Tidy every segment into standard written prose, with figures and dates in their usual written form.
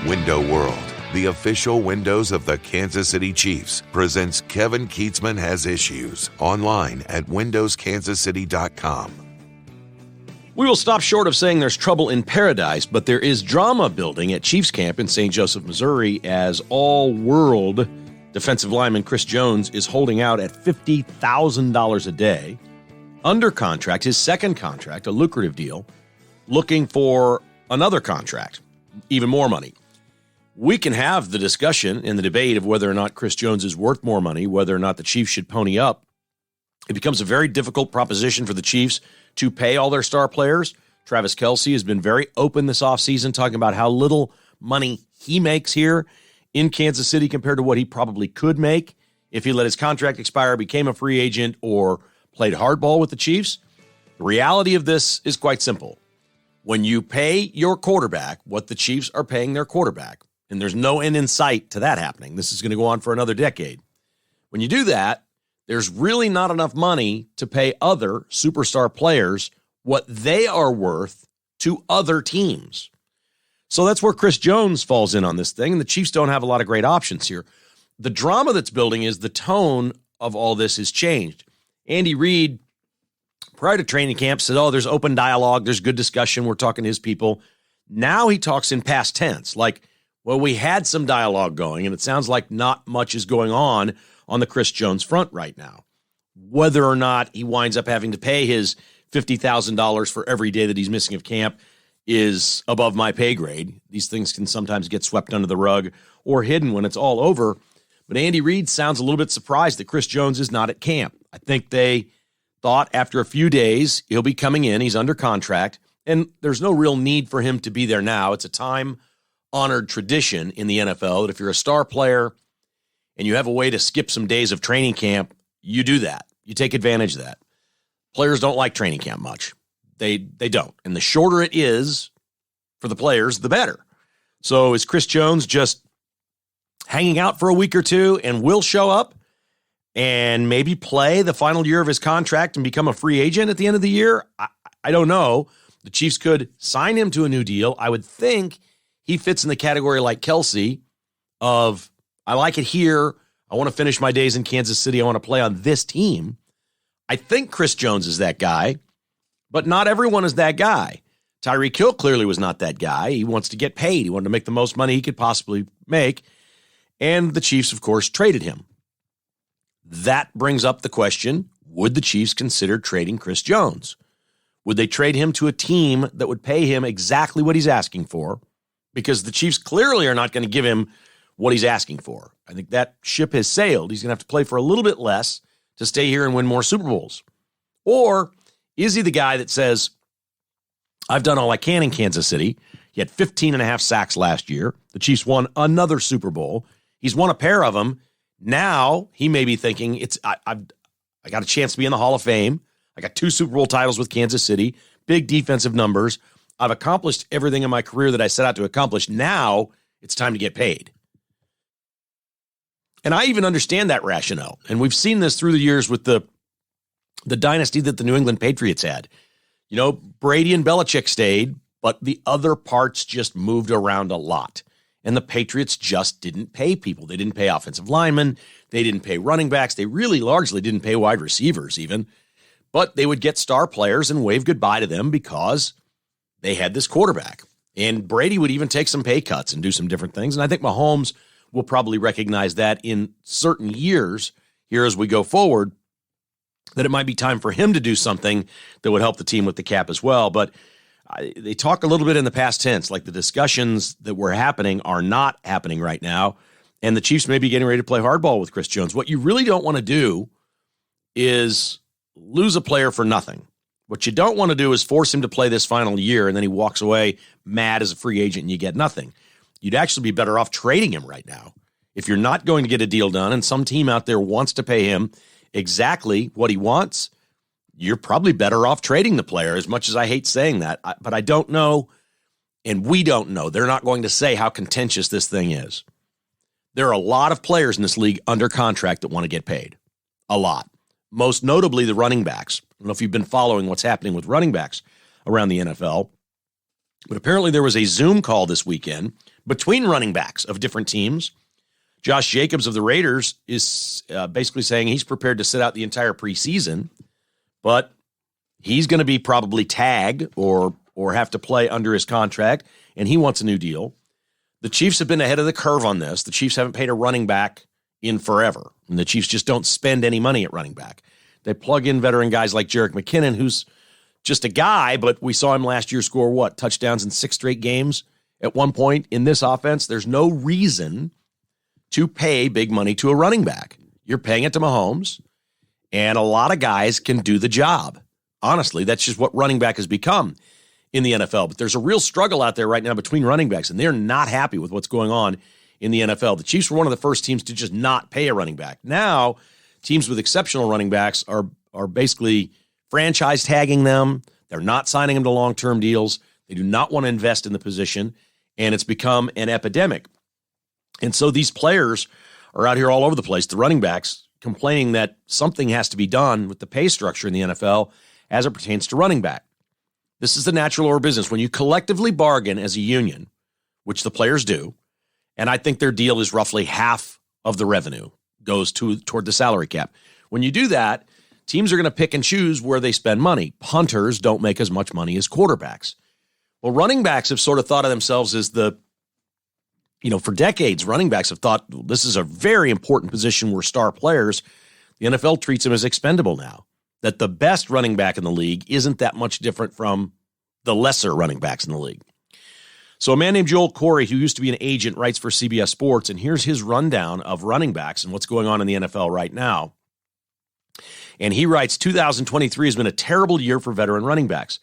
Window World, the official windows of the Kansas City Chiefs, presents Kevin Keatsman Has Issues online at windowskansascity.com. We will stop short of saying there's trouble in paradise, but there is drama building at Chiefs camp in St. Joseph, Missouri, as all-world defensive lineman Chris Jones is holding out at $50,000 a day, under contract, his second contract, a lucrative deal, looking for another contract, even more money. We can have the discussion and the debate of whether or not Chris Jones is worth more money, whether or not the Chiefs should pony up. It becomes a very difficult proposition for the Chiefs to pay all their star players. Travis Kelce has been very open this offseason, talking about how little money he makes here in Kansas City compared to what he probably could make if he let his contract expire, became a free agent, or played hardball with the Chiefs. The reality of this is quite simple. When you pay your quarterback what the Chiefs are paying their quarterback, and there's no end in sight to that happening, this is going to go on for another decade. When you do that, there's really not enough money to pay other superstar players what they are worth to other teams. So that's where Chris Jones falls in on this thing, and the Chiefs don't have a lot of great options here. The drama that's building is the tone of all this has changed. Andy Reid, prior to training camp, said, there's open dialogue, there's good discussion, we're talking to his people. Now he talks in past tense, like, well, we had some dialogue going, and it sounds like not much is going on the Chris Jones front right now. Whether or not he winds up having to pay his $50,000 for every day that he's missing of camp is above my pay grade. These things can sometimes get swept under the rug or hidden when it's all over. But Andy Reid sounds a little bit surprised that Chris Jones is not at camp. I think they thought after a few days he'll be coming in. He's under contract, and there's no real need for him to be there now. It's a time-honored tradition in the NFL that if you're a star player and you have a way to skip some days of training camp, you do that. You take advantage of that. Players don't like training camp much. They don't. And the shorter it is for the players, the better. So is Chris Jones just hanging out for a week or two and will show up and maybe play the final year of his contract and become a free agent at the end of the year? I don't know. The Chiefs could sign him to a new deal. I would think he fits in the category like Kelce of, I like it here. I want to finish my days in Kansas City. I want to play on this team. I think Chris Jones is that guy, but not everyone is that guy. Tyreek Hill clearly was not that guy. He wants to get paid. He wanted to make the most money he could possibly make. And the Chiefs, of course, traded him. That brings up the question, would the Chiefs consider trading Chris Jones? Would they trade him to a team that would pay him exactly what he's asking for? Because the Chiefs clearly are not going to give him what he's asking for. I think that ship has sailed. He's going to have to play for a little bit less to stay here and win more Super Bowls. Or is he the guy that says, I've done all I can in Kansas City. He had 15 and a half sacks last year. The Chiefs won another Super Bowl. He's won a pair of them. Now he may be thinking, I got a chance to be in the Hall of Fame. I got 2 Super Bowl titles with Kansas City, big defensive numbers. I've accomplished everything in my career that I set out to accomplish. Now it's time to get paid. And I even understand that rationale. And we've seen this through the years with the dynasty that the New England Patriots had. You know, Brady and Belichick stayed, but the other parts just moved around a lot. And the Patriots just didn't pay people. They didn't pay offensive linemen. They didn't pay running backs. They really largely didn't pay wide receivers even. But they would get star players and wave goodbye to them because they had this quarterback. And Brady would even take some pay cuts and do some different things. And I think Mahomes will probably recognize that in certain years here as we go forward, that it might be time for him to do something that would help the team with the cap as well. But they talk a little bit in the past tense, like the discussions that were happening are not happening right now. And the Chiefs may be getting ready to play hardball with Chris Jones. What you really don't want to do is lose a player for nothing. What you don't want to do is force him to play this final year and then he walks away mad as a free agent and you get nothing. You'd actually be better off trading him right now. If you're not going to get a deal done and some team out there wants to pay him exactly what he wants, you're probably better off trading the player, as much as I hate saying that. But I don't know, and we don't know. They're not going to say how contentious this thing is. There are a lot of players in this league under contract that want to get paid. A lot. Most notably the running backs. I don't know if you've been following what's happening with running backs around the NFL, but apparently there was a Zoom call this weekend between running backs of different teams. Josh Jacobs of the Raiders is basically saying he's prepared to sit out the entire preseason, but he's going to be probably tagged or have to play under his contract, and he wants a new deal. The Chiefs have been ahead of the curve on this. The Chiefs haven't paid a running back in forever, and the Chiefs just don't spend any money at running back. They plug in veteran guys like Jerick McKinnon, who's just a guy, but we saw him last year score, touchdowns in 6 straight games at one point in this offense. There's no reason to pay big money to a running back. You're paying it to Mahomes, and a lot of guys can do the job. Honestly, that's just what running back has become in the NFL. But there's a real struggle out there right now between running backs, and they're not happy with what's going on in the NFL. The Chiefs were one of the first teams to just not pay a running back. Now, teams with exceptional running backs are basically franchise tagging them. They're not signing them to long-term deals. They do not want to invest in the position, and it's become an epidemic. And so these players are out here all over the place, the running backs, complaining that something has to be done with the pay structure in the NFL as it pertains to running back. This is the natural order of business. When you collectively bargain as a union, which the players do, and I think their deal is roughly half of the revenue goes toward the salary cap. When you do that, teams are going to pick and choose where they spend money. Punters don't make as much money as quarterbacks. Well, running backs have sort of thought of themselves as for decades, running backs have thought this is a very important position. We're star players. The NFL treats them as expendable now. That the best running back in the league isn't that much different from the lesser running backs in the league. So a man named Joel Corey, who used to be an agent, writes for CBS Sports, and here's his rundown of running backs and what's going on in the NFL right now. And he writes, 2023 has been a terrible year for veteran running backs.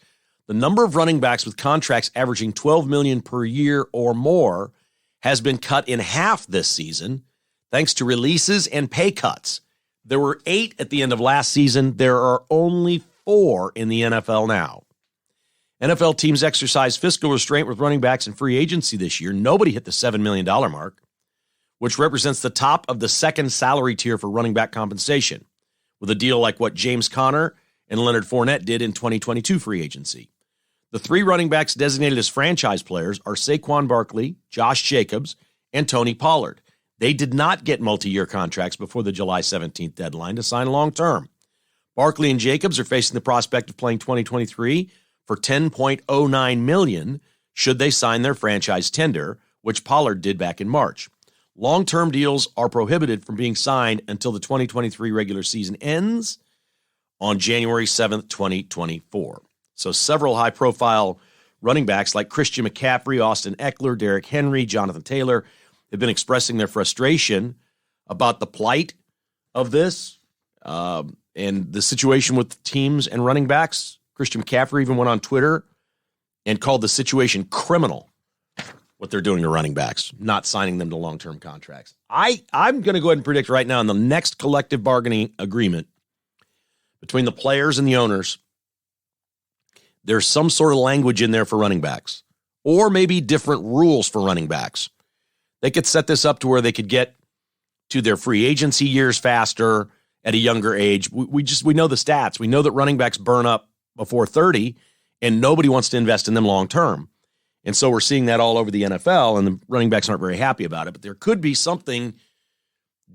The number of running backs with contracts averaging $12 million per year or more has been cut in half this season, thanks to releases and pay cuts. There were 8 at the end of last season. There are only 4 in the NFL now. NFL teams exercised fiscal restraint with running backs in free agency this year. Nobody hit the $7 million mark, which represents the top of the second salary tier for running back compensation, with a deal like what James Conner and Leonard Fournette did in 2022 free agency. The 3 running backs designated as franchise players are Saquon Barkley, Josh Jacobs, and Tony Pollard. They did not get multi-year contracts before the July 17th deadline to sign long-term. Barkley and Jacobs are facing the prospect of playing 2023 for $10.09 million should they sign their franchise tender, which Pollard did back in March. Long-term deals are prohibited from being signed until the 2023 regular season ends on January 7th, 2024. So several high-profile running backs like Christian McCaffrey, Austin Eckler, Derrick Henry, Jonathan Taylor have been expressing their frustration about the plight of this and the situation with teams and running backs. Christian McCaffrey even went on Twitter and called the situation criminal, what they're doing to running backs, not signing them to long-term contracts. I'm going to go ahead and predict right now in the next collective bargaining agreement between the players and the owners, there's some sort of language in there for running backs, or maybe different rules for running backs. They could set this up to where they could get to their free agency years faster at a younger age. We know the stats. We know that running backs burn up before 30, and nobody wants to invest in them long term. And so we're seeing that all over the NFL, and the running backs aren't very happy about it. But there could be something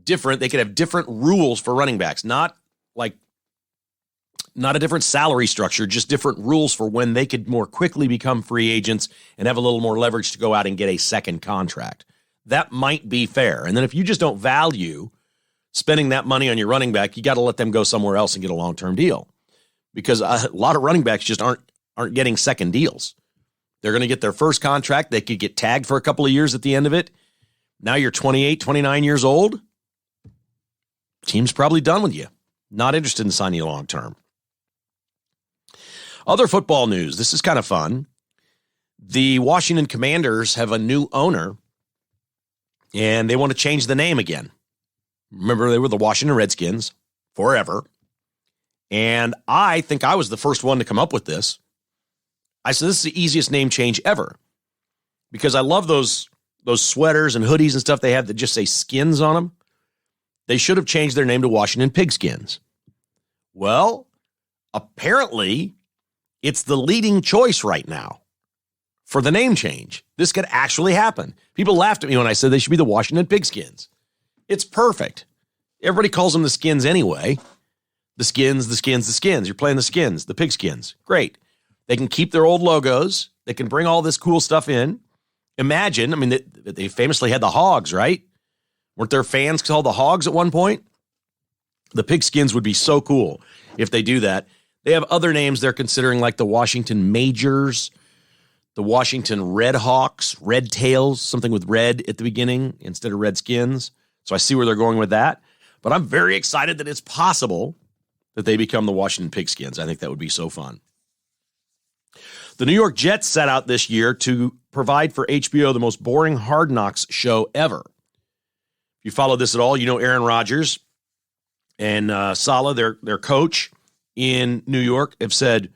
different. They could have different rules for running backs, not a different salary structure, just different rules for when they could more quickly become free agents and have a little more leverage to go out and get a second contract. That might be fair. And then if you just don't value spending that money on your running back, you got to let them go somewhere else and get a long-term deal, because a lot of running backs just aren't getting second deals. They're going to get their first contract. They could get tagged for a couple of years at the end of it. Now you're 28, 29 years old. Team's probably done with you. Not interested in signing you long-term. Other football news. This is kind of fun. The Washington Commanders have a new owner, and they want to change the name again. Remember, they were the Washington Redskins forever. And I think I was the first one to come up with this. I said, this is the easiest name change ever, because I love those sweaters and hoodies and stuff they have that just say skins on them. They should have changed their name to Washington Pigskins. Well, apparently it's the leading choice right now for the name change. This could actually happen. People laughed at me when I said they should be the Washington Pigskins. It's perfect. Everybody calls them the Skins anyway. The Skins, the Skins, the Skins. You're playing the Skins, the Pigskins. Great. They can keep their old logos. They can bring all this cool stuff in. Imagine, I mean, they famously had the Hogs, right? Weren't there fans called the Hogs at one point? The Pigskins would be so cool if they do that. They have other names they're considering, like the Washington Majors, the Washington Red Hawks, Red Tails, something with red at the beginning instead of Redskins. So I see where they're going with that. But I'm very excited that it's possible that they become the Washington Pigskins. I think that would be so fun. The New York Jets set out this year to provide for HBO the most boring Hard Knocks show ever. If you follow this at all, you know Aaron Rodgers and Saleh, their coach in New York, have said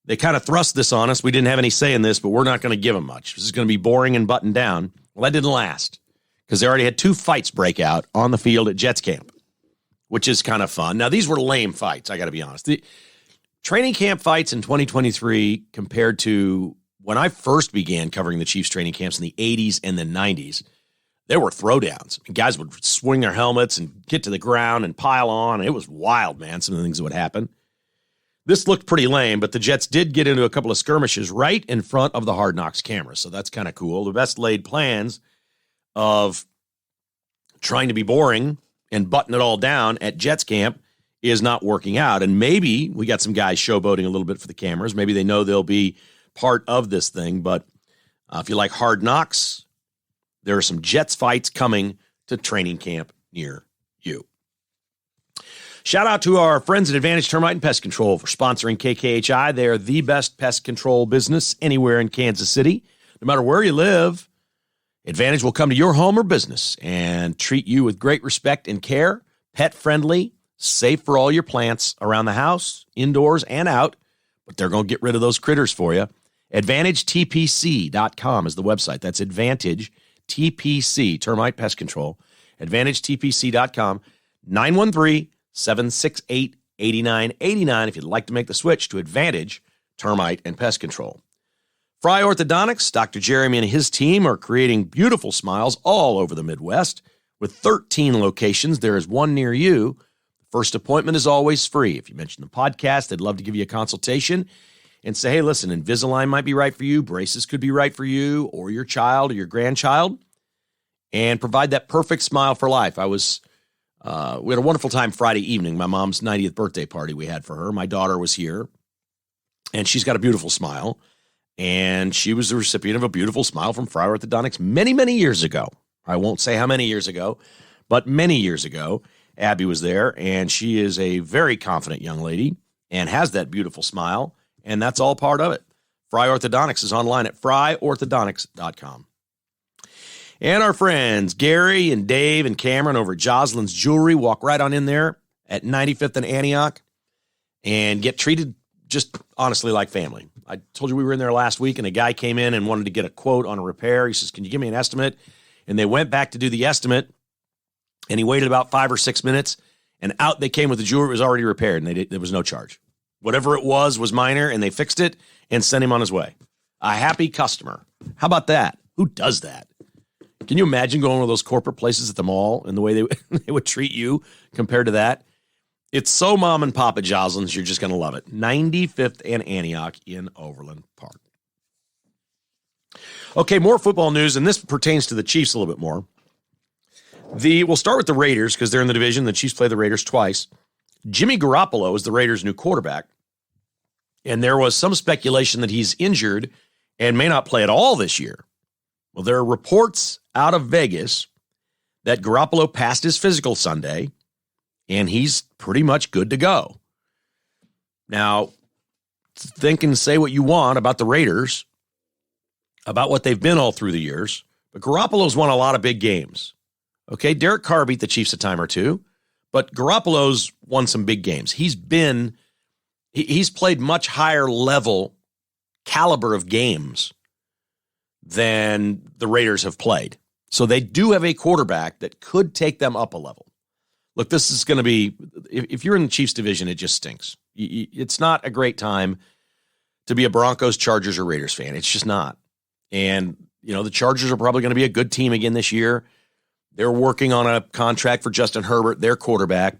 they kind of thrust this on us. We didn't have any say in this, but we're not going to give them much. This is going to be boring and buttoned down. Well, that didn't last because they already had 2 fights break out on the field at Jets camp, which is kind of fun. Now, these were lame fights, I got to be honest. The training camp fights in 2023 compared to when I first began covering the Chiefs training camps in the 80s and the 90s, there were throwdowns. Guys would swing their helmets and get to the ground and pile on. It was wild, man, some of the things that would happen. This looked pretty lame, but the Jets did get into a couple of skirmishes right in front of the Hard Knocks camera, so that's kind of cool. The best laid plans of trying to be boring and button it all down at Jets camp is not working out. And maybe we got some guys showboating a little bit for the cameras. Maybe they know they'll be part of this thing. But if you like Hard Knocks, there are some Jets fights coming to training camp near you. Shout out to our friends at Advantage Termite and Pest Control for sponsoring KKHI. They are the best pest control business anywhere in Kansas City. No matter where you live, Advantage will come to your home or business and treat you with great respect and care, pet-friendly, safe for all your plants around the house, indoors, and out. But they're going to get rid of those critters for you. AdvantageTPC.com is the website. That's Advantage TPC, Termite Pest Control. AdvantageTPC.com, 913-768-8989 if you'd like to make the switch to Advantage Termite and Pest Control. Fry Orthodontics, Dr. Jeremy and his team are creating beautiful smiles all over the Midwest. With 13 locations, there is one near you. First appointment is always free. If you mention the podcast, they'd love to give you a consultation and say, hey, listen, Invisalign might be right for you, braces could be right for you, or your child or your grandchild, and provide that perfect smile for life. We had a wonderful time Friday evening, my mom's 90th birthday party we had for her. My daughter was here, and she's got a beautiful smile, and she was the recipient of a beautiful smile from Fry Orthodontics many, many years ago. I won't say how many years ago, but many years ago. Abby was there, and she is a very confident young lady and has that beautiful smile, and that's all part of it. Fry Orthodontics is online at fryorthodontics.com. And our friends Gary and Dave and Cameron over at Jocelyn's Jewelry, walk right on in there at 95th and Antioch and get treated just honestly like family. I told you we were in there last week, and a guy came in and wanted to get a quote on a repair. He says, can you give me an estimate? And they went back to do the estimate, and he waited about 5 or 6 minutes, and out they came with the jewelry. It was already repaired, and there was no charge. Whatever it was minor, and they fixed it and sent him on his way. A happy customer. How about that? Who does that? Can you imagine going to one of those corporate places at the mall and the way they would treat you compared to that? It's so mom and pop at Jocelyn's, you're just going to love it. 95th and Antioch in Overland Park. Okay, more football news, and this pertains to the Chiefs a little bit more. We'll start with the Raiders because they're in the division. The Chiefs play the Raiders twice. Jimmy Garoppolo is the Raiders' new quarterback, and there was some speculation that he's injured and may not play at all this year. Well, there are reports out of Vegas that Garoppolo passed his physical Sunday, and he's pretty much good to go. Now, think and say what you want about the Raiders, about what they've been all through the years, but Garoppolo's won a lot of big games. Okay, Derek Carr beat the Chiefs a time or two, but Garoppolo's won some big games. He's played much higher level caliber of games than the Raiders have played. So they do have a quarterback that could take them up a level. Look, this is going to be, if you're in the Chiefs division, it just stinks. It's not a great time to be a Broncos, Chargers, or Raiders fan. It's just not. And, the Chargers are probably going to be a good team again this year. They're working on a contract for Justin Herbert, their quarterback,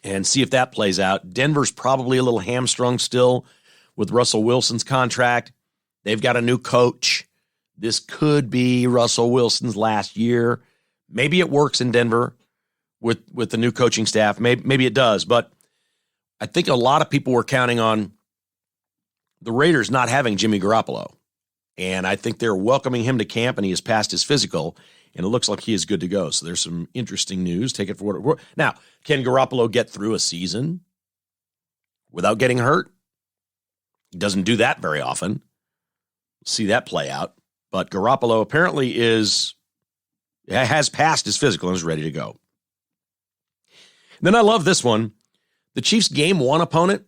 and see if that plays out. Denver's probably a little hamstrung still with Russell Wilson's contract. They've got a new coach. This could be Russell Wilson's last year. Maybe it works in Denver with the new coaching staff. Maybe it does, but I think a lot of people were counting on the Raiders not having Jimmy Garoppolo. And I think they're welcoming him to camp, and he has passed his physical, and it looks like he is good to go. So there's some interesting news. Take it for what it worth. Now, can Garoppolo get through a season without getting hurt? He doesn't do that very often. See that play out. But Garoppolo apparently has passed his physical and is ready to go. Then I love this one. The Chiefs' game one opponent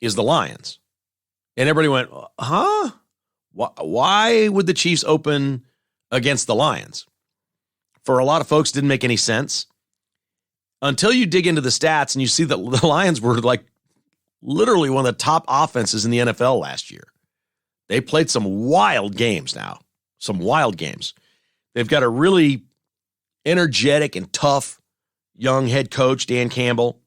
is the Lions. And everybody went, huh? Why would the Chiefs open against the Lions? For a lot of folks, didn't make any sense. Until you dig into the stats and you see that the Lions were like literally one of the top offenses in the NFL last year. They played some wild games now. Some wild games. They've got a really energetic and tough young head coach, Dan Campbell.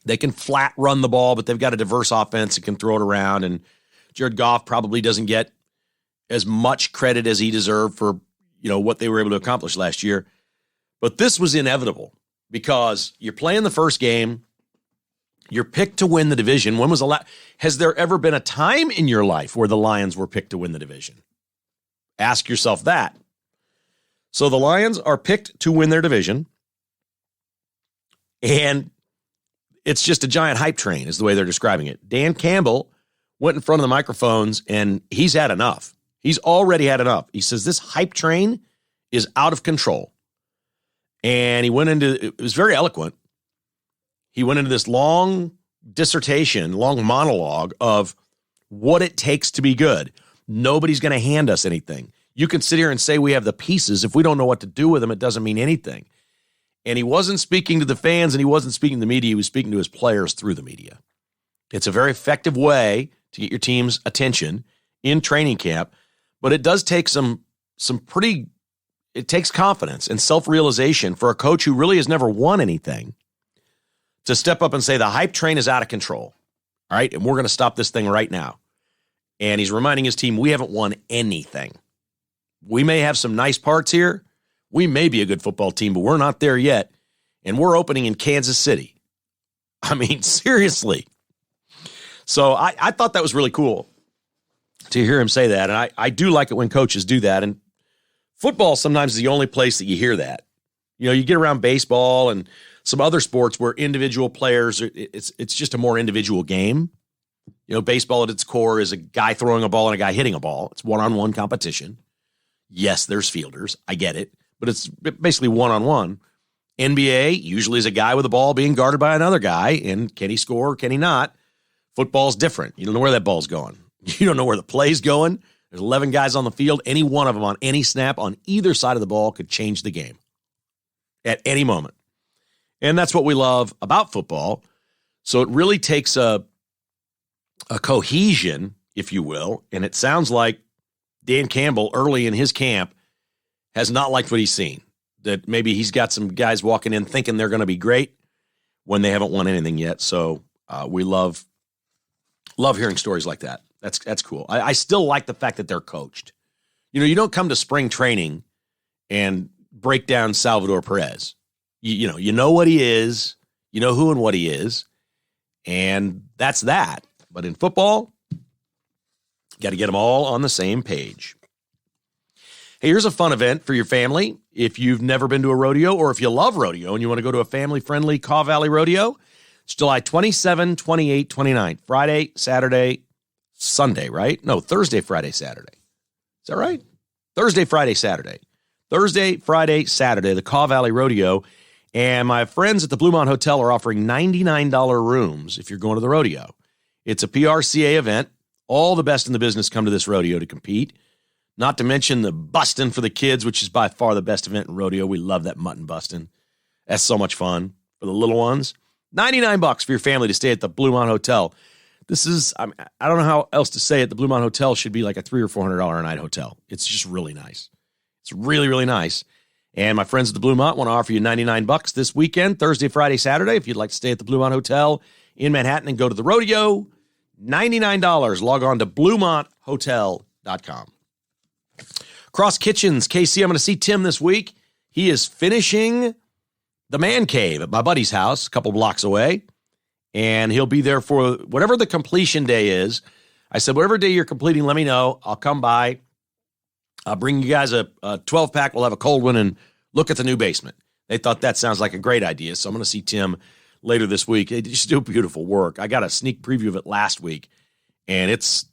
They can flat run the ball, but they've got a diverse offense that can throw it around. And Jared Goff probably doesn't get as much credit as he deserved for, what they were able to accomplish last year. But this was inevitable because you're playing the first game. You're picked to win the division. When was the last? Has there ever been a time in your life where the Lions were picked to win the division? Ask yourself that. So the Lions are picked to win their division. And it's just a giant hype train is the way they're describing it. Dan Campbell went in front of the microphones and he's had enough. He's already had enough. He says this hype train is out of control. And he went into, it was very eloquent. He went into this long dissertation, long monologue of what it takes to be good. Nobody's going to hand us anything. You can sit here and say we have the pieces. If we don't know what to do with them, it doesn't mean anything. And he wasn't speaking to the fans and he wasn't speaking to the media. He was speaking to his players through the media. It's a very effective way to get your team's attention in training camp, but it does take it takes confidence and self-realization for a coach who really has never won anything to step up and say the hype train is out of control. All right, and we're going to stop this thing right now. And he's reminding his team, we haven't won anything. We may have some nice parts here. We may be a good football team, but we're not there yet. And we're opening in Kansas City. I mean, seriously. So I thought that was really cool to hear him say that. And I do like it when coaches do that. And football sometimes is the only place that you hear that. You get around baseball and some other sports where individual players, it's just a more individual game. Baseball at its core is a guy throwing a ball and a guy hitting a ball. It's one-on-one competition. Yes, there's fielders. I get it. But it's basically one-on-one. NBA usually is a guy with a ball being guarded by another guy, and can he score or can he not? Football's different. You don't know where that ball's going. You don't know where the play's going. There's 11 guys on the field. Any one of them on any snap on either side of the ball could change the game at any moment. And that's what we love about football. So it really takes a cohesion, if you will, and it sounds like Dan Campbell early in his camp has not liked what he's seen. That maybe he's got some guys walking in thinking they're going to be great when they haven't won anything yet. So we love hearing stories like that. That's cool. I still like the fact that they're coached. You don't come to spring training and break down Salvador Perez. You know what he is. You know who and what he is. And that's that. But in football, got to get them all on the same page. Hey, here's a fun event for your family. If you've never been to a rodeo or if you love rodeo and you want to go to a family-friendly Kaw Valley Rodeo, it's July 27, 28, 29. Friday, Saturday, Sunday, right? No, Thursday, Friday, Saturday. Is that right? Thursday, Friday, Saturday. Thursday, Friday, Saturday, the Kaw Valley Rodeo. And my friends at the Bluemont Hotel are offering $99 rooms if you're going to the rodeo. It's a PRCA event. All the best in the business come to this rodeo to compete. Not to mention the bustin' for the kids, which is by far the best event in rodeo. We love that mutton bustin'. That's so much fun for the little ones. $99 for your family to stay at the Bluemont Hotel. I don't know how else to say it. The Bluemont Hotel should be like a $300 or $400 a night hotel. It's just really nice. It's really, really nice. And my friends at the Bluemont want to offer you $99 this weekend, Thursday, Friday, Saturday. If you'd like to stay at the Bluemont Hotel in Manhattan and go to the rodeo, $99. Log on to BluemontHotel.com. Cross Kitchens, KC, I'm going to see Tim this week. He is finishing the man cave at my buddy's house, a couple blocks away. And he'll be there for whatever the completion day is. I said, whatever day you're completing, let me know. I'll come by. I'll bring you guys a 12-pack. We'll have a cold one and look at the new basement. They thought that sounds like a great idea. So I'm going to see Tim later this week. They just do beautiful work. I got a sneak preview of it last week, and it's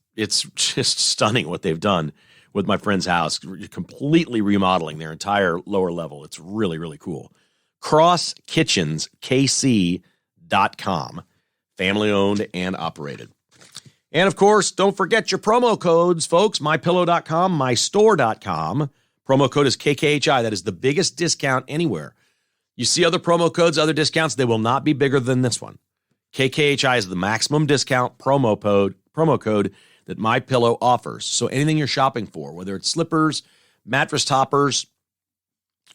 just stunning what they've done with my friend's house, completely remodeling their entire lower level. It's really, really cool. CrossKitchensKC.com. Family-owned and operated. And, of course, don't forget your promo codes, folks. MyPillow.com, MyStore.com. Promo code is KKHI. That is the biggest discount anywhere. You see other promo codes, other discounts, they will not be bigger than this one. KKHI is the maximum discount promo code that MyPillow offers. So anything you're shopping for, whether it's slippers, mattress toppers,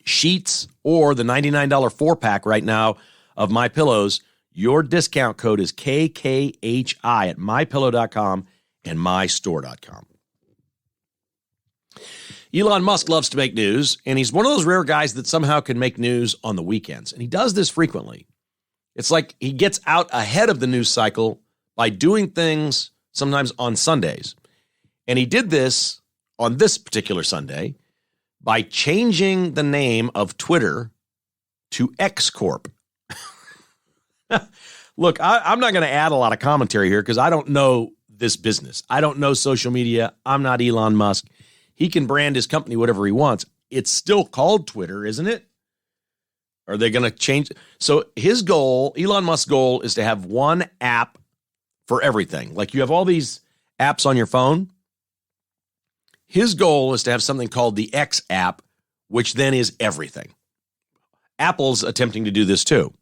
sheets, or the $99 4-pack right now of MyPillows, your discount code is KKHI at MyPillow.com and MyStore.com. Elon Musk loves to make news, and he's one of those rare guys that somehow can make news on the weekends. And he does this frequently. It's like he gets out ahead of the news cycle by doing things sometimes on Sundays. And he did this on this particular Sunday by changing the name of Twitter to X Corp. Look, I'm not going to add a lot of commentary here because I don't know this business. I don't know social media. I'm not Elon Musk. He can brand his company whatever he wants. It's still called Twitter, isn't it? Are they going to change? So his goal, Elon Musk's goal, is to have one app for everything. Like you have all these apps on your phone. His goal is to have something called the X app, which then is everything. Apple's attempting to do this too.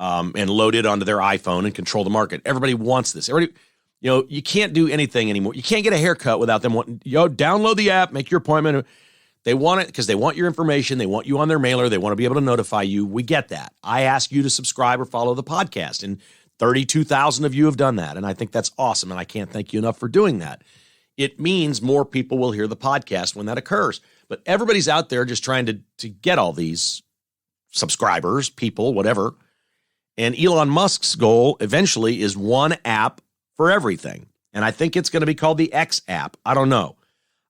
And load it onto their iPhone and control the market. Everybody wants this. Everybody, you can't do anything anymore. You can't get a haircut without them wanting, download the app, make your appointment. They want it because they want your information. They want you on their mailer. They want to be able to notify you. We get that. I ask you to subscribe or follow the podcast, and 32,000 of you have done that. And I think that's awesome. And I can't thank you enough for doing that. It means more people will hear the podcast when that occurs. But everybody's out there just trying to get all these subscribers, people, whatever. And Elon Musk's goal eventually is one app for everything. And I think it's going to be called the X app. I don't know.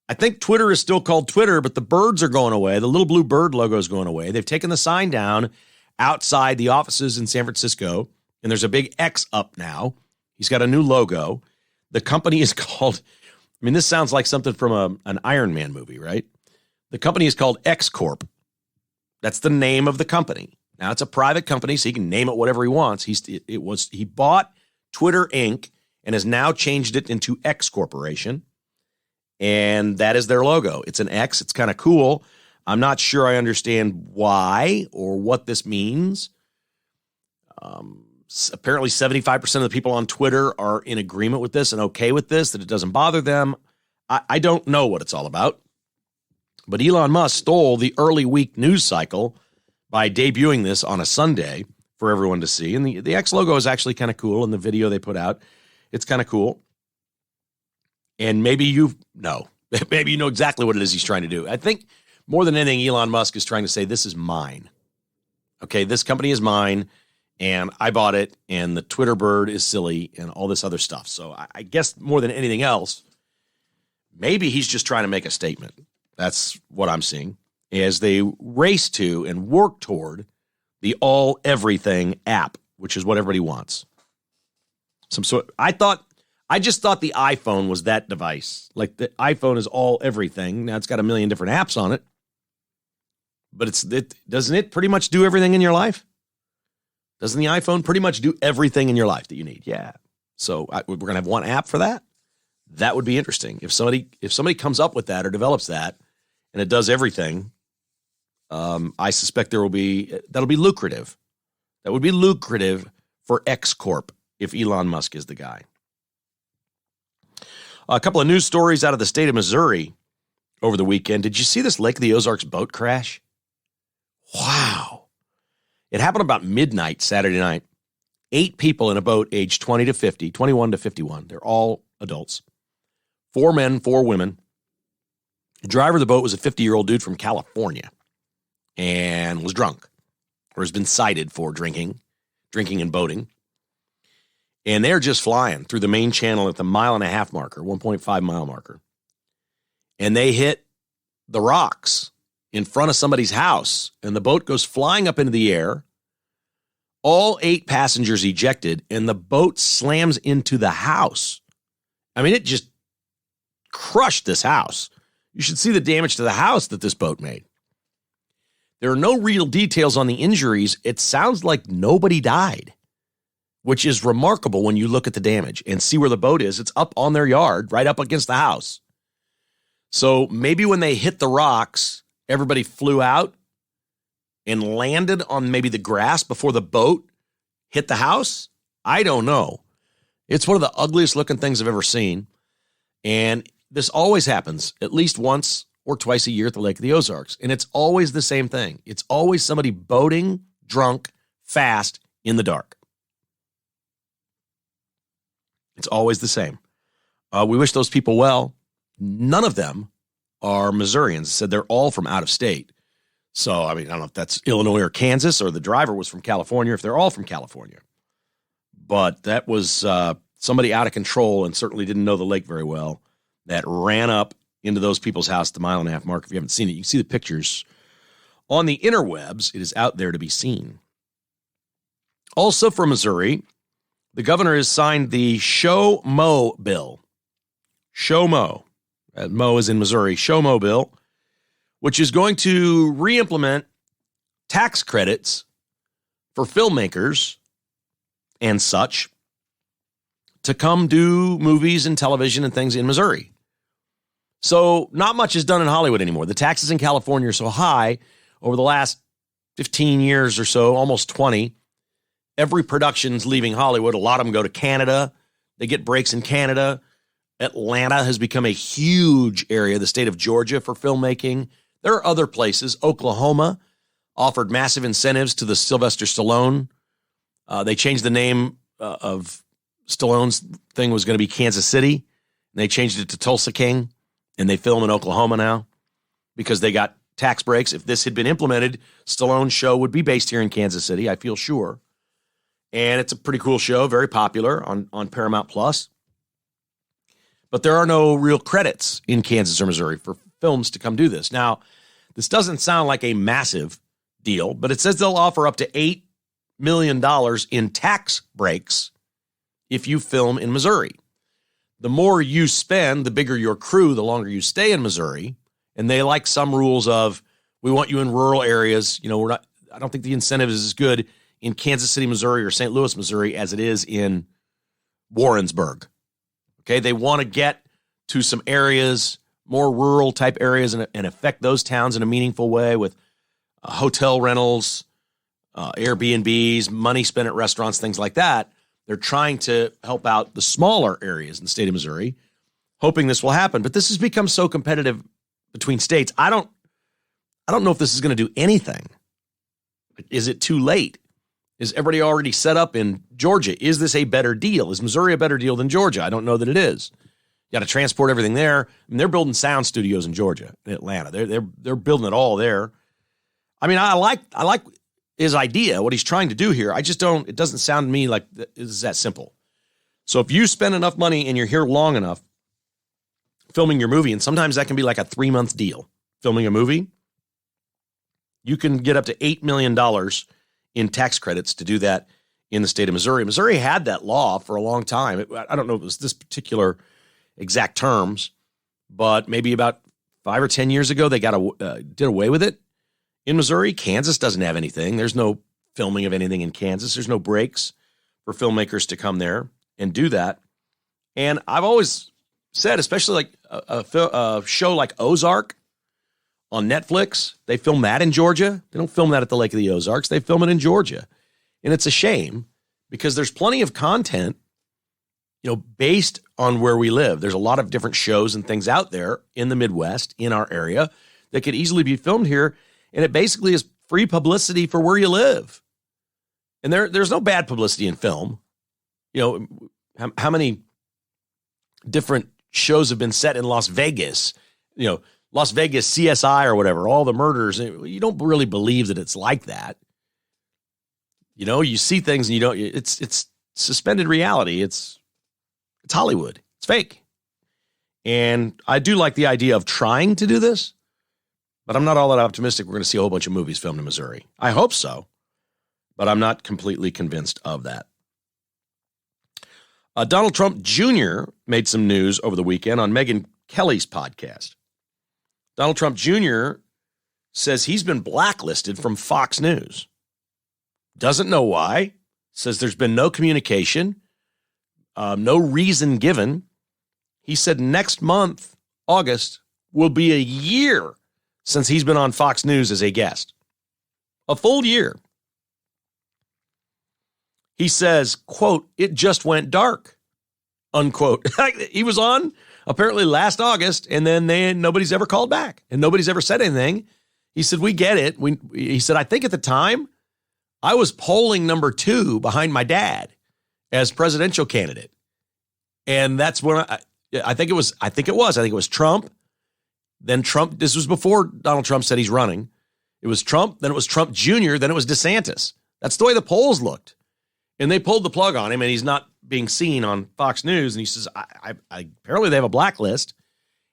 I think Twitter is still called Twitter, but the birds are going away. The little blue bird logo is going away. They've taken the sign down outside the offices in San Francisco, and there's a big X up now. He's got a new logo. The company is called, this sounds like something from an Iron Man movie, right? The company is called X Corp. That's the name of the company. Now, it's a private company, so he can name it whatever he wants. He bought Twitter Inc. and has now changed it into X Corporation, and that is their logo. It's an X. It's kind of cool. I'm not sure I understand why or what this means. Apparently, 75% of the people on Twitter are in agreement with this and okay with this, that it doesn't bother them. I don't know what it's all about. But Elon Musk stole the early week news cycle by debuting this on a Sunday for everyone to see. And the X logo is actually kind of cool in the video they put out. It's kind of cool. And maybe you know exactly what it is he's trying to do. I think more than anything, Elon Musk is trying to say, this is mine. Okay, this company is mine, and I bought it, and the Twitter bird is silly, and all this other stuff. So I guess more than anything else, maybe he's just trying to make a statement. That's what I'm seeing, as they race to and work toward the all everything app, which is what everybody wants. I just thought the iPhone was that device. Like the iPhone is all everything. Now it's got a million different apps on it, but doesn't it pretty much do everything in your life? Doesn't the iPhone pretty much do everything in your life that you need? Yeah. So we're going to have one app for that. That would be interesting. If somebody comes up with that or develops that and it does everything, I suspect that'll be lucrative. That would be lucrative for X Corp if Elon Musk is the guy. A couple of news stories out of the state of Missouri over the weekend. Did you see this Lake of the Ozarks boat crash? Wow. It happened about midnight Saturday night. 8 people in a boat aged 20 to 50, 21 to 51. They're all adults. 4 men, 4 women. The driver of the boat was a 50-year-old dude from California and was drunk or has been cited for drinking and boating. And they're just flying through the main channel at the 1.5 mile marker, 1.5 mile marker. And they hit the rocks in front of somebody's house, and the boat goes flying up into the air. All 8 passengers ejected, and the boat slams into the house. I mean, it just crushed this house. You should see the damage to the house that this boat made. There are no real details on the injuries. It sounds like nobody died, which is remarkable when you look at the damage and see where the boat is. It's up on their yard, right up against the house. So maybe when they hit the rocks, everybody flew out and landed on maybe the grass before the boat hit the house. I don't know. It's one of the ugliest looking things I've ever seen. And this always happens at least once or twice a year at the Lake of the Ozarks. And it's always the same thing. It's always somebody boating, drunk, fast, in the dark. It's always the same. We wish those people well. None of them are Missourians. Said they're all from out of state. So, I mean, I don't know if that's Illinois or Kansas, or the driver was from California, if they're all from California. But that was somebody out of control and certainly didn't know the lake very well that ran up into those people's house at the 1.5 mile mark. If you haven't seen it, you can see the pictures on the interwebs. It is out there to be seen. Also from Missouri, the governor has signed the Show Mo bill. Show Mo. Mo is in Missouri. Show Mo bill, which is going to re-implement tax credits for filmmakers and such to come do movies and television and things in Missouri. So not much is done in Hollywood anymore. The taxes in California are so high over the last 15 years or so, almost 20. Every production's leaving Hollywood. A lot of them go to Canada. They get breaks in Canada. Atlanta has become a huge area, the state of Georgia, for filmmaking. There are other places. Oklahoma offered massive incentives to the Sylvester Stallone. They changed the name of Stallone's thing was going to be Kansas City. And they changed it to Tulsa King. And they film in Oklahoma now because they got tax breaks. If this had been implemented, Stallone's show would be based here in Kansas City, I feel sure. And it's a pretty cool show, very popular on Paramount Plus. But there are no real credits in Kansas or Missouri for films to come do this. Now, this doesn't sound like a massive deal, but it says they'll offer up to $8 million in tax breaks if you film in Missouri. The more you spend, the bigger your crew, the longer you stay in Missouri. And they like some rules of, we want you in rural areas. You know, I don't think the incentive is as good in Kansas City, Missouri or St. Louis, Missouri as it is in Warrensburg. Okay, they want to get to some areas, more rural type areas, and affect those towns in a meaningful way with hotel rentals, Airbnbs, money spent at restaurants, things like that. They're trying to help out the smaller areas in the state of Missouri, hoping this will happen. But this has become so competitive between states. I don't know if this is going to do anything. Is it too late? Is everybody already set up in Georgia? Is this a better deal? Is Missouri a better deal than Georgia? I don't know that it is. You got to transport everything there. I mean, they're building sound studios in Georgia, in Atlanta. They're building it all there. I mean, I like his idea, what he's trying to do here. I just don't. It doesn't sound to me like it's that simple. So if you spend enough money and you're here long enough filming your movie, and sometimes that can be like a 3-month deal, filming a movie, you can get up to $8 million in tax credits to do that in the state of Missouri. Missouri had that law for a long time. I don't know if it was this particular exact terms, but maybe about 5 or 10 years ago, they did away with it in Missouri. Kansas doesn't have anything. There's no filming of anything in Kansas. There's no breaks for filmmakers to come there and do that. And I've always said, especially like a show like Ozark on Netflix, they film that in Georgia. They don't film that at the Lake of the Ozarks. They film it in Georgia. And it's a shame because there's plenty of content based on where we live, there's a lot of different shows and things out there in the Midwest, in our area, that could easily be filmed here. And it basically is free publicity for where you live. And there's no bad publicity in film. How many different shows have been set in Las Vegas? Las Vegas CSI or whatever, all the murders. You don't really believe that it's like that. You see things and you don't. It's suspended reality. It's Hollywood. It's fake. And I do like the idea of trying to do this, but I'm not all that optimistic we're going to see a whole bunch of movies filmed in Missouri. I hope so, but I'm not completely convinced of that. Donald Trump Jr. made some news over the weekend on Megyn Kelly's podcast. Donald Trump Jr. says he's been blacklisted from Fox News. Doesn't know why. Says there's been no communication, no reason given. He said next month, August, will be a year since he's been on Fox News as a guest. A full year. He says, quote, "It just went dark," unquote. He was on apparently last August, and then nobody's ever called back, and nobody's ever said anything. He said, "We get it." He said, "I think at the time, I was polling number 2 behind my dad as presidential candidate." And that's when I think it was Trump. Then Trump, this was before Donald Trump said he's running. It was Trump, then it was Trump Jr., then it was DeSantis. That's the way the polls looked. And they pulled the plug on him, and he's not being seen on Fox News. And he says, I apparently they have a blacklist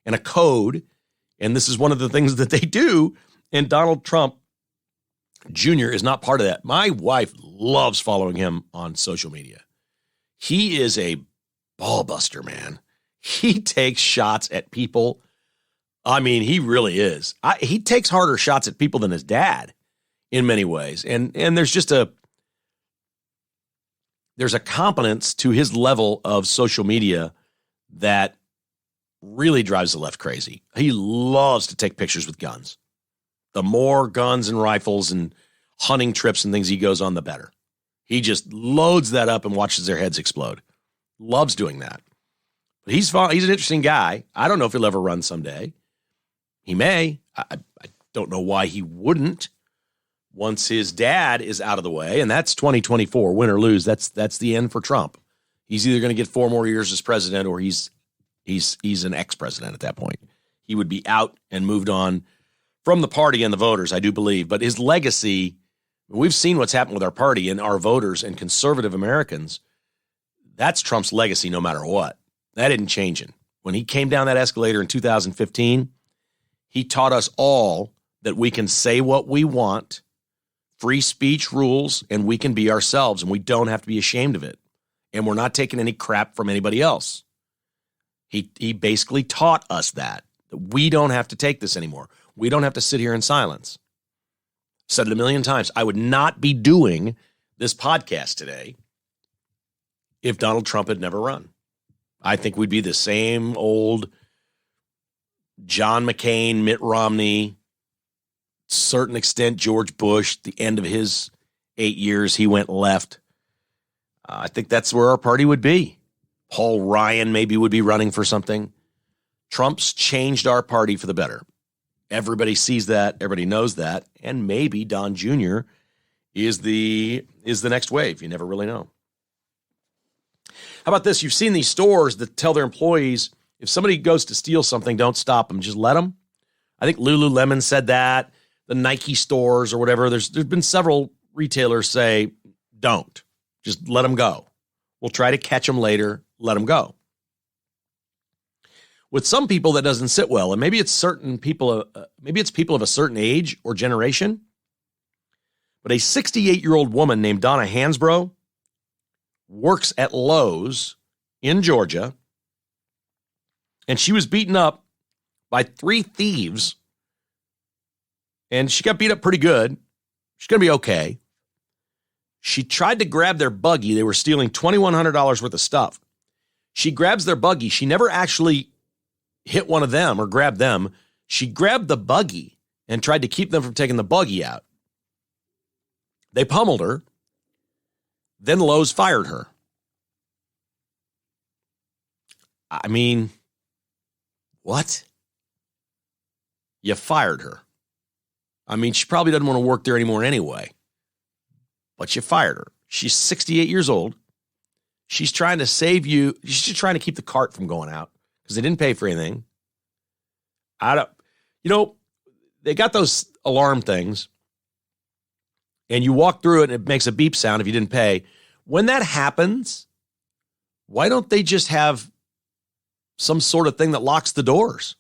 and a code, and this is one of the things that they do. And Donald Trump Jr. is not part of that. My wife loves following him on social media. He is a ball buster, man. He takes shots at people. I mean, he really is. He takes harder shots at people than his dad in many ways. And there's just there's a competence to his level of social media that really drives the left crazy. He loves to take pictures with guns. The more guns and rifles and hunting trips and things he goes on, the better. He just loads that up and watches their heads explode. Loves doing that. But he's an interesting guy. I don't know if he'll ever run someday. He may. I don't know why he wouldn't once his dad is out of the way, and that's 2024, win or lose. That's the end for Trump. He's either going to get 4 more years as president, or he's an ex-president at that point. He would be out and moved on from the party and the voters, I do believe. But his legacy, we've seen what's happened with our party and our voters and conservative Americans. That's Trump's legacy no matter what. That didn't change it. When he came down that escalator in 2015, he taught us all that we can say what we want, free speech rules, and we can be ourselves, and we don't have to be ashamed of it. And we're not taking any crap from anybody else. He basically taught us that we don't have to take this anymore. We don't have to sit here in silence. Said it a million times. I would not be doing this podcast today if Donald Trump had never run. I think we'd be the same old John McCain, Mitt Romney, certain extent George Bush, the end of his 8 years, he went left. I think that's where our party would be. Paul Ryan maybe would be running for something. Trump's changed our party for the better. Everybody sees that. Everybody knows that. And maybe Don Jr. is the next wave. You never really know. How about this? You've seen these stores that tell their employees, if somebody goes to steal something, don't stop them. Just let them. I think Lululemon said that. The Nike stores or whatever. There's been several retailers say, don't. Just let them go. We'll try to catch them later. Let them go. With some people, that doesn't sit well. And maybe it's certain people, maybe it's people of a certain age or generation. But a 68-year-old woman named Donna Hansbrough works at Lowe's in Georgia. And she was beaten up by 3 thieves. And she got beat up pretty good. She's going to be okay. She tried to grab their buggy. They were stealing $2,100 worth of stuff. She grabs their buggy. She never actually hit one of them or grabbed them. She grabbed the buggy and tried to keep them from taking the buggy out. They pummeled her. Then Lowe's fired her. I mean, what? You fired her. I mean, she probably doesn't want to work there anymore anyway. But you fired her. She's 68 years old. She's trying to save you. She's just trying to keep the cart from going out because they didn't pay for anything. They got those alarm things, and you walk through it, and it makes a beep sound if you didn't pay. When that happens, why don't they just have some sort of thing that locks the doors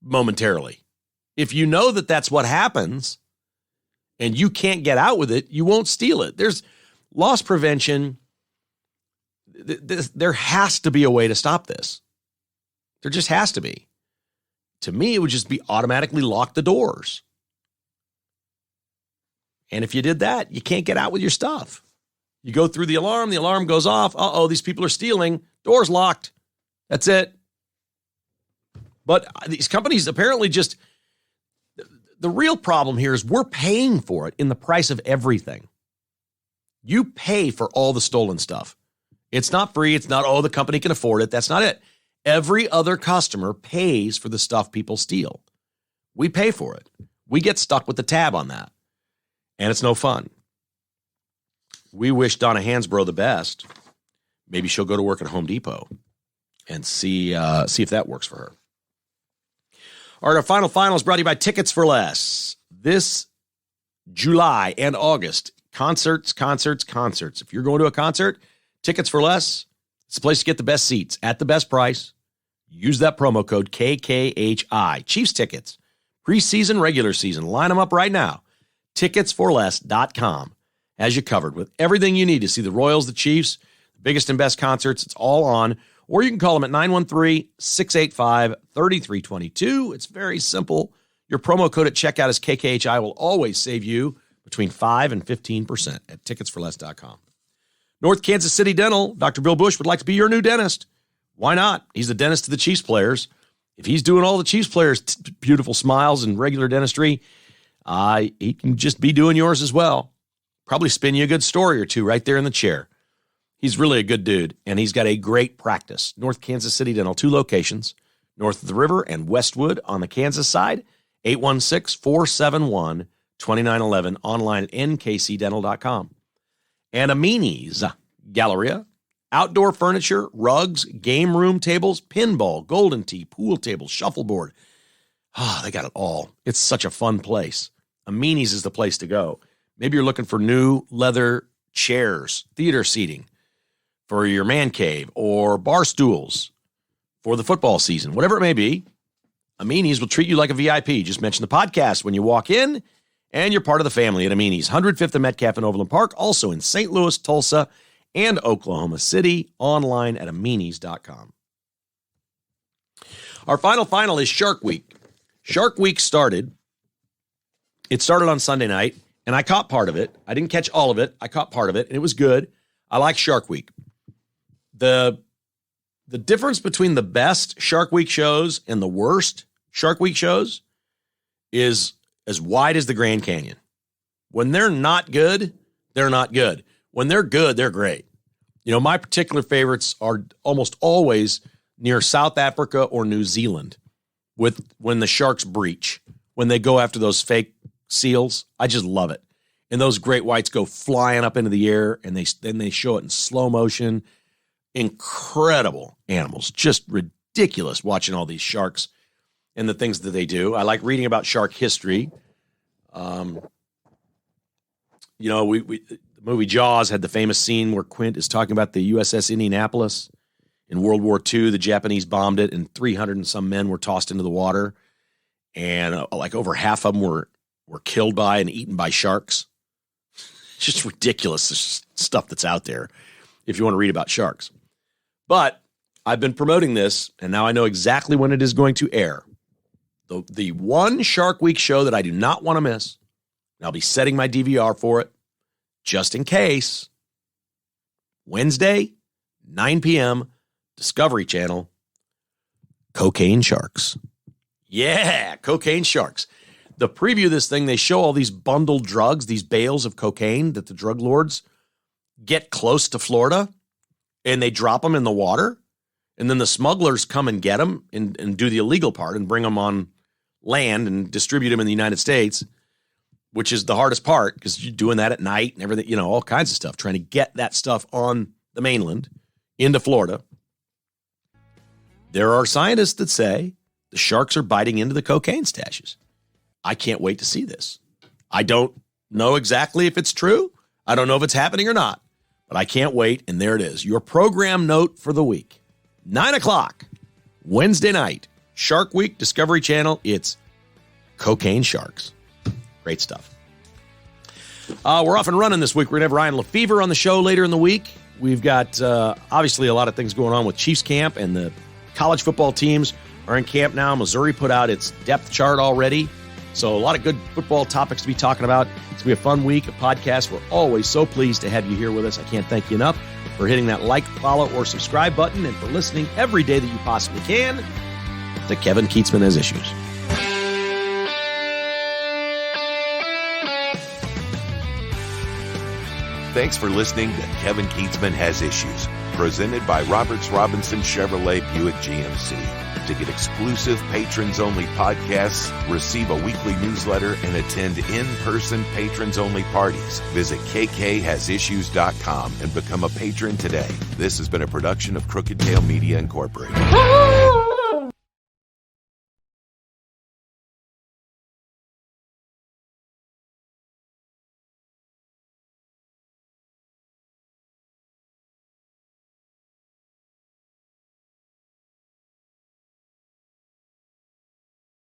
momentarily? If you know that that's what happens and you can't get out with it, you won't steal it. There's loss prevention. There has to be a way to stop this. There just has to be. To me, it would just be automatically lock the doors. And if you did that, you can't get out with your stuff. You go through the alarm goes off. Uh-oh, these people are stealing. Door's locked. That's it. But these companies apparently just, the real problem here is we're paying for it in the price of everything. You pay for all the stolen stuff. It's not free. It's not, the company can afford it. That's not it. Every other customer pays for the stuff people steal. We pay for it. We get stuck with the tab on that. And it's no fun. We wish Donna Hansbrough the best. Maybe she'll go to work at Home Depot and see if that works for her. All right, our final is brought to you by Tickets for Less. This July and August, concerts. If you're going to a concert, Tickets for Less, it's the place to get the best seats at the best price. Use that promo code KKHI. Chiefs tickets, preseason, regular season. Line them up right now. Ticketsforless.com has you covered with everything you need to see the Royals, the Chiefs, the biggest and best concerts. It's all on. Or you can call them at 913-685-3322. It's very simple. Your promo code at checkout is KKHI will always save you between 5 and 15% at ticketsforless.com. North Kansas City Dental, Dr. Bill Bush would like to be your new dentist. Why not? He's the dentist to the Chiefs players. If he's doing all the Chiefs players' beautiful smiles and regular dentistry, he can just be doing yours as well. Probably spin you a good story or two right there in the chair. He's really a good dude, and he's got a great practice. North Kansas City Dental, 2 locations, north of the river and Westwood on the Kansas side, 816-471-2911, online at nkcdental.com. And Amini's Galleria, outdoor furniture, rugs, game room tables, pinball, golden tee, pool tables, shuffleboard. They got it all. It's such a fun place. Amini's is the place to go. Maybe you're looking for new leather chairs, theater seating for your man cave, or bar stools for the football season, whatever it may be. Amini's will treat you like a VIP. Just mention the podcast when you walk in, and you're part of the family at Amini's, 105th and Metcalf in Overland Park, also in St. Louis, Tulsa, and Oklahoma City, online at aminis.com. Our final is Shark Week. Shark Week started. It started on Sunday night, and I caught part of it. I didn't catch all of it. I caught part of it, and it was good. I like Shark Week. The difference between the best Shark Week shows and the worst Shark Week shows is as wide as the Grand Canyon. When they're not good, they're not good. When they're good, they're great. My particular favorites are almost always near South Africa or New Zealand when the sharks breach, when they go after those fake seals. I just love it. And those great whites go flying up into the air, and then they show it in slow motion. Incredible animals. Just ridiculous watching all these sharks and the things that they do. I like reading about shark history. The movie Jaws had the famous scene where Quint is talking about the USS Indianapolis. In World War II, the Japanese bombed it, and 300 and some men were tossed into the water. And like over half of them were killed by and eaten by sharks. It's just ridiculous, this stuff that's out there if you want to read about sharks. But I've been promoting this, and now I know exactly when it is going to air. The one Shark Week show that I do not want to miss, and I'll be setting my DVR for it just in case. Wednesday, 9 p.m., Discovery Channel, Cocaine Sharks. Yeah, Cocaine Sharks. The preview of this thing, they show all these bundled drugs, these bales of cocaine that the drug lords get close to Florida, and they drop them in the water. and then the smugglers come and get them and do the illegal part and bring them on land and distribute them in the United States, which is the hardest part because you're doing that at night and everything, all kinds of stuff, trying to get that stuff on the mainland into Florida. There are scientists that say the sharks are biting into the cocaine stashes. I can't wait to see this. I don't know exactly if it's true. I don't know if it's happening or not, but I can't wait. And there it is. Your program note for the week. 9 o'clock, Wednesday night, Shark Week, Discovery Channel. It's cocaine sharks. Great stuff. We're off and running this week. We're going to have Ryan Lefevre on the show later in the week. We've got, obviously, a lot of things going on with Chiefs camp, and the college football teams are in camp now. Missouri put out its depth chart already. So a lot of good football topics to be talking about. It's going to be a fun week, a podcast. We're always so pleased to have you here with us. I can't thank you enough for hitting that like, follow, or subscribe button and for listening every day that you possibly can to Kevin Kietzman Has Issues. Thanks for listening to Kevin Kietzman Has Issues, presented by Roberts Robinson Chevrolet Buick GMC. To get exclusive patrons-only podcasts, receive a weekly newsletter, and attend in-person patrons-only parties, visit kkhasissues.com and become a patron today. This has been a production of Crooked Tail Media Incorporated.